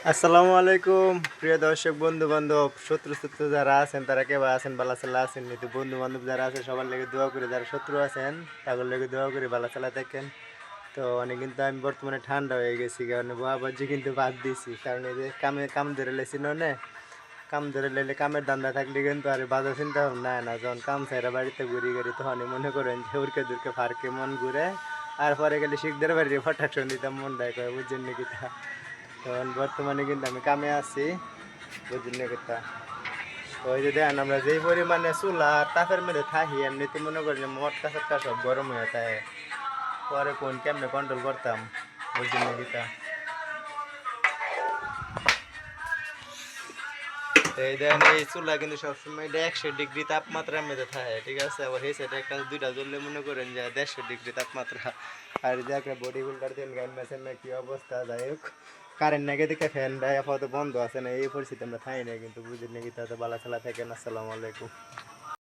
আসসালামু আলাইকুম প্রিয় দর্শক বন্ধু বান্ধব শত্রু শত্রু যারা আছেন তারা কেবা আছেন বালাচালা আছেন কিন্তু বন্ধু বান্ধব যারা আছে সবার লেগে দোয়া করি, যারা শত্রু আছেন তাদের লেগে দোয়া করি বালাচালা দেখেন। তো অনেক কিন্তু আমি বর্তমানে ঠান্ডা হয়ে গেছি, কারণ বাবা বাজি কিন্তু বাদ দিয়েছি, কারণ এই যে কাম ধরে লেছি নে কাম ধরে লেলে কামের ধান্দা থাকলে কিন্তু আর বাজার চিন্তা ভাবনা না, যখন কাম ছাইরা বাড়িতে ঘুরি ঘুরি তখনই মনে করেন যে উড়কে দুর্কে ফারকে মন ঘুরে। আর পরে গেলে শিখদের বাড়ি ফটাকশন দিতাম মন ডায় করে, বুঝছেন নাকি তা। তখন বর্তমানে কিন্তু আমি কামে আছি, বুঝলেন না কথা। ওই যে দেখেন আমরা যেই পরিমাণে চুলা আর তাপের মধ্যে থাকি, এমনিতে মনে করি যে মটকা চটকা সব গরম হয়ে থাকে, পরে কোন কেমনে কন্ট্রোল করতাম, বুঝলেন না কিতা। এই দেখেন এই চুলা কিন্তু সবসময় 100 ডিগ্রি তাপমাত্রার মধ্যে থাকে, ঠিক আছে। আবার এই সাইডে একটা দুইটা জ্বললে মনে করেন যে 150 ডিগ্রি তাপমাত্রা। আর যে একটা বডি বিল্ডার দিন গান মেশিন না কি অবস্থা, যাই হোক কারেন্ট নাকি দেখে ফ্যানটা আপাতত বন্ধ আছে না, এই পরিস্থিতি আমরা থাই না কিন্তু, বুঝলেন নাকি তাতে বালা চালা থাকেন। আসসালামু আলাইকুম।